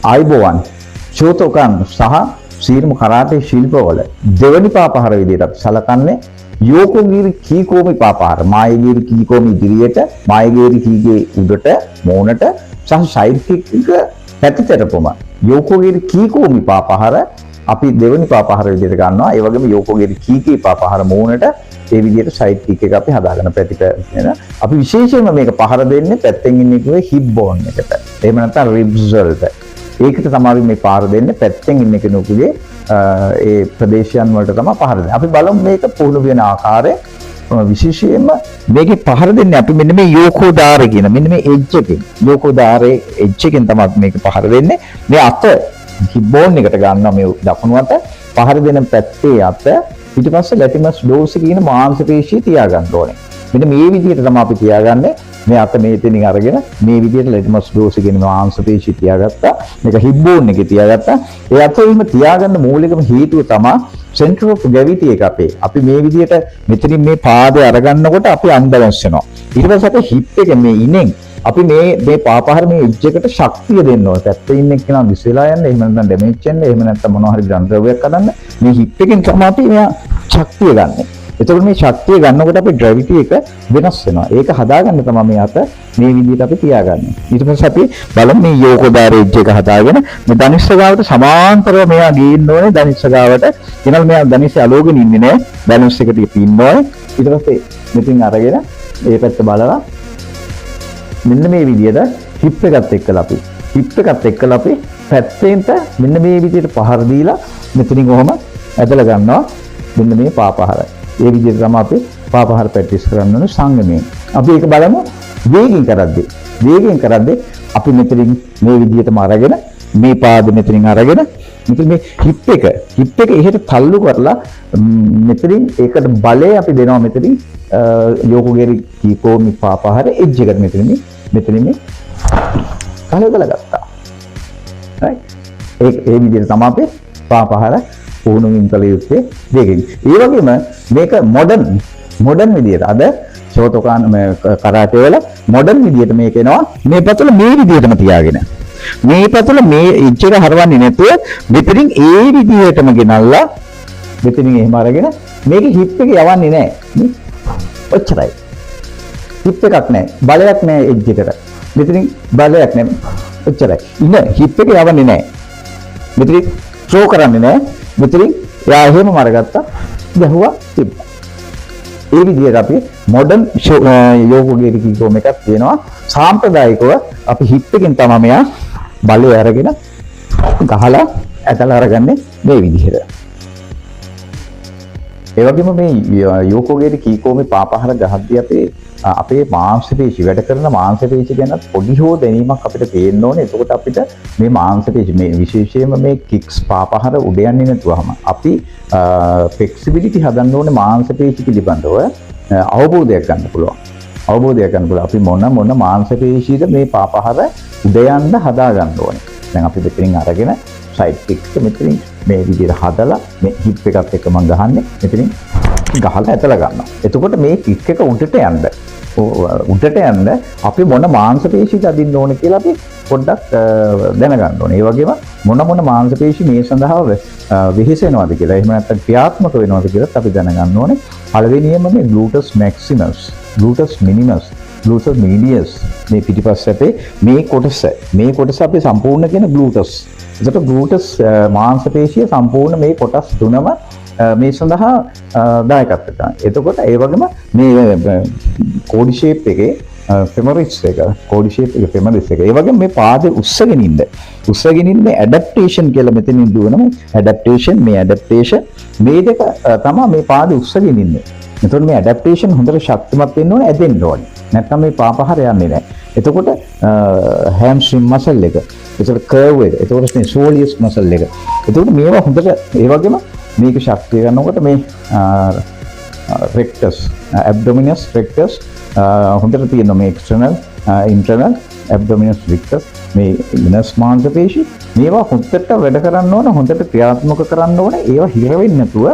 ආයිබෝවන් චෝතෝකන් සහ සීරම කරාටේ ශිල්පවල දෙවනි පාපහර විදිහට අපි සලකන්නේ යෝකෝගිරි කීකෝමි පාපහර. මායගිරි කීකෝමි ඉදිරියට, මායගිරි කීගේ උඩට, මෝනට සහ සයිඩ් කික් එක පැතිතරපොම යෝකෝගිරි කීකෝමි පාපහර අපි දෙවනි පාපහර විදිහට ගන්නවා. ඒ වගේම යෝකෝගිරි කීකී පාපහර මෝනට ඒ විදිහට සයිඩ් කික් එක අපි හදාගෙන පැතිපෙන. අපි විශේෂයෙන්ම මේක පහර දෙන්නේ පැත්තෙන් ඉන්න කෙනෙකුගේ හිප් බෝන් එකට. එහෙම නැත්නම් රිබ්ස් වලට. ඒකට තමයි මේ පාර දෙන්නේ පැත්තෙන් ඉන්න කෙනෙකුගේ ඒ ප්‍රදේශයන් වලට තමයි පහර දෙන්නේ. අපි බලමු මේක පුහුණු වෙන ආකාරය. විශේෂයෙන්ම මේකේ පහර දෙන්නේ අපි මෙන්න මේ යෝකෝදාරේ කියන මෙන්න මේ එජ් එකෙන්. යෝකෝදාරේ එජ් එකෙන් තමයි මේක පහර දෙන්නේ. මේ අත හිප් බෝන් එකට ගන්නවා මේ දකුණු අත. පහර දෙන පැත්තේ අත ඊට පස්සේ ලැටිමස් ඩෝසි කියන මාංශ පේශිය තියාගන්න ඕනේ. මෙන්න මේ විදිහට තමයි අපි තියාගන්නේ. මේ අත මේතනින් අරගෙන මේ විදිහට ලැටිමස් ඩෝසි කියන මාංශ පේශිය තියාගත්තා. මේක හිප් බෝන් එකේ තියාගත්තා. ඒ අතෙම තියාගන්න මූලිකම හේතුව තමයි center of gravity එක අපේ. අපි මේ විදිහට මෙතනින් මේ පාදය අරගන්නකොට අපි අන්බැලන්ස් වෙනවා. ඊට පස්සේ අපි හිප් එක මේ ඉනෙන් අපි මේ පාපහර මේ එජ් එකට ශක්තිය දෙන්න ඕනේ. පැත්තේ ඉන්න එක්කෙනා විස් වෙලා යන්න, එහෙම නැත්නම් ඩැමේජ් වෙන්න, එහෙම නැත්නම් මොනවා හරි ද්‍රව්‍යයක් හදන්න මේ හිප් එකෙන් තමයි අපි මෙයා ශක්තිය ගන්න. එතකොට මේ ශක්තිය ගන්නකොට අපේ ග්‍රැවිටි එක වෙනස් වෙනවා. ඒක හදාගන්න තමයි මේ අත මේ විදිහට අපි තියාගන්නේ. ඊට පස්සේ අපි බලමු මේ යෝකෝදාරේ එජ් එක හදාගෙන මේ ධනිස්ස ගාවට සමාන්තරව මෙයා ගේන්න ඕනේ. ධනිස්ස ගාවට එනල් මෙයා ධනිස්ස අලෝගෙන ඉන්නේ නෑ. බැලන්ස් එකට ඉන්න ඕනේ. ඊට පස්සේ මෙතින් අරගෙන මේ පැත්ත බලලා මෙන්න මේ විදිහට හිප් එකත් එක්කලා අපි පැත්තෙන්ට මෙන්න මේ විදිහට පහර දීලා මෙතනින් කොහොම ඇදලා ගන්නවා මෙන්න මේ පාපහර. ඒ විදිහට තමයි අපි පාපහර ප්‍රැක්ටිස් කරන්න ඕනේ සංගමයෙන්. අපි ඒක බලමු වේගින් කරද්දී අපි මෙතනින් මේ විදිහටම අරගෙන මේ පාද මෙතනින් අරගෙන මෙතන මේ හිප් එක එහෙට තල්ලු කරලා මෙතනින් ඒකට බලය අපි දෙනවා මෙතනින් යෝකෝගිරි කීකෝමි පාපහර එජ් එකට මෙතනින් මේ කලකල ගත්තා. right ඒ විදිහට තමයි අපි පාපහර පුහුණුමින් කළ යුත්තේ දෙකෙන්. ඒ වගේම මේක මොඩර්න් විදිහට අද ෂෝතෝකාන් කරාටේ වල මොඩර්න් විදිහට මේක එනවා. මේ පතුල මේ විදිහටම තියාගෙන මේ පතුල මේ එජ් එක හරවන්නේ නැතුව මෙතනින් ඒ විදිහටම ගෙනල්ලා මෙතනින් එහෙම අරගෙන මේක හිප් එක යවන්නේ නැහැ. ඔච්චරයි. හිප් එකක් නැහැ. බලයක් නැහැ එජ් එකට. මෙතනින් බලයක් නැහැ. ඔච්චරයි. ඉන්න හිප් එක යවන්නේ නැහැ. මෙතනින් ත්‍රෝ කරන්නේ නැහැ. මෙතනින් එයා එහෙමම අරගත්තා. ගැහුවා තිබ්බා. ඒ විදිහට අපි මොඩර්න් යෝකෝගිරි කීකෝම එකක් තියෙනවා. සාම්ප්‍රදායිකව අපි හිප් එකෙන් තමයි මෙයා බලය අරගෙන ගහලා ඇදලා අරගන්නේ මේ විදිහට. ඒ වගේම මේ යෝකෝගිරි කීකෝමේ පාපහර ගහද්දී අපේ මාංශ පේශි වැඩ කරන මාංශ පේශි ගැන පොඩි හෝ දැනීමක් අපිට තියෙන්න ඕනේ. එතකොට අපිට මේ මාංශ පේශි මේ විශේෂයෙන්ම මේ කික්ස් පාපහර උඩ යන්නේ නැතුවම අපි ෆ්ලෙක්සිබිලිටි හදන්න ඕනේ මාංශ පේශි පිළිබඳව අවබෝධයක් ගන්න පුළුවන්. අපි මොන මාංශ පේශිද මේ පාපහර උඩ යන්න හදා ගන්න ඕනේ. දැන් අපි මෙතනින් අරගෙන සයිඩ් කික්ස් මෙතනින් මේ විදිහට හදලා මේ හිප් එකත් එක්ක මම ගහන්නේ මෙතනින් ගහලා ඇතලා ගන්නවා. එතකොට මේ කික් එක උඩට යන්න අපි මොන මාංශ පේශිද අදින්න ඕනේ කියලා අපි පොඩ්ඩක් දැනගන්න ඕනේ. ඒ වගේම මොන මාංශ පේශි මේ සඳහා වෙහෙසෙනවද කියලා එහෙම නැත්නම් ක්‍රියාත්මක වෙනවද කියලා අපි දැනගන්න ඕනේ. පළවෙනියම මේ ග්ලූටස් මැක්සිමස්, ග්ලූටස් මිනිමස්, ග්ලූටස් මීඩියස් මේ පිටිපස්ස අපේ මේ කොටස අපි සම්පූර්ණ කියන ග්ලූටස්. එතකොට ග්ලූටස් මාංශ පේශිය සම්පූර්ණ මේ කොටස් තුනම මේ සඳහා දායකත්වය ගන්න. එතකොට ඒ වගේම මේ කෝඩි ෂේප් එකේ ෆෙමරිස් එක ඒ වගේම මේ පාදේ උස්සගෙන ඉන්න මේ ඇඩැප්ටේෂන් කියලා මෙතනින් දුවනම ඇඩැප්ටේෂන් මේ දෙක තමයි මේ පාදේ උස්සගෙන ඉන්නේ. එතකොට මේ ඇඩැප්ටේෂන් හොඳට ශක්තිමත් වෙන්න ඕනේ, ඇදෙන්න ඕනේ. නැත්නම් මේ පාපහර යන්නේ නැහැ. එතකොට හැම්ස්ට්‍රින්ග් මසල් එක, එතකොට කර්ව් එක, එතකොට මේ සෝලියස් මසල් එක. එතකොට මේවා හොඳට ඒ වගේම මේක ශක්තිය ගන්නකොට මේ රෙක්ටස් ඇබ්ඩොමිනස් රෙක්ටස් හොඳට තියෙනවා. මේ එක්ස්ටර්නල් ඉන්ටර්නල් ඇබ්ඩොමිනස් රෙක්ටස් මේ ඉනස් මාංශ පේශි මේවා හොඳට වැඩ කරන්න ඕන, හොඳට ක්‍රියාත්මක කරන්න ඕන. ඒවා හිර වෙන්නේ නැතුව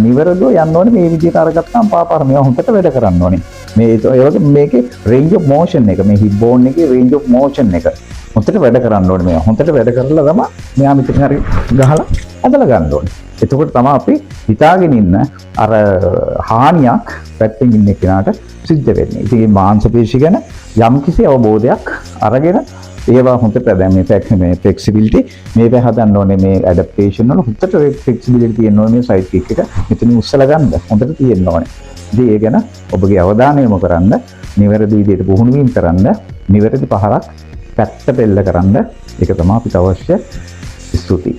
නිවැරදිව යන්න ඕනේ. මේ විදිහට අරගත්තාම පාපහර මේවා හොඳට වැඩ කරන්න ඕනේ. මේ ඒ වගේ මේකේ රේන්ජ් ඔෆ් මෝෂන් එක, මේ හිප් බෝන් එකේ රේන්ජ් ඔෆ් මෝෂන් එක හොඳට වැඩ කරන්න ඕනේ. මේ හොඳට වැඩ කරලා තමයි මෙයා මෙතන හරි ගහලා ඇදලා ගන්න ඕනේ. එතකොට තමයි අපි හිතාගෙන ඉන්න අර හානියක් පැත්තෙන් ඉන්න කෙනාට සිද්ධ වෙන්නේ. ඉතින් මේ මාංශ පේශි ගැන යම්කිසි අවබෝධයක් අරගෙන ඒවා හොඳට දැන් මේ ෆ්ලෙක්සිබිලිටි මේක හදන්න ඕනේ, මේ ඇඩැප්ටේෂන් වල හොඳට ෆ්ලෙක්සිබිලිටි තියෙන්න ඕනේ. මේ සයිඩ් කික් එක මෙතන උස්සලා ගන්න හොඳට තියෙන්න ඕනේ. ඉතින් ඒ ගැන ඔබගේ අවධානය යොමු කරන්න, නිවැරදි විදිහට පුහුණු වීම කරන්න, නිවැරදි පහරක් පැත්තට එල්ල කරන්න. ඒක තමයි අපිට අවශ්‍ය. ස්තුතියි.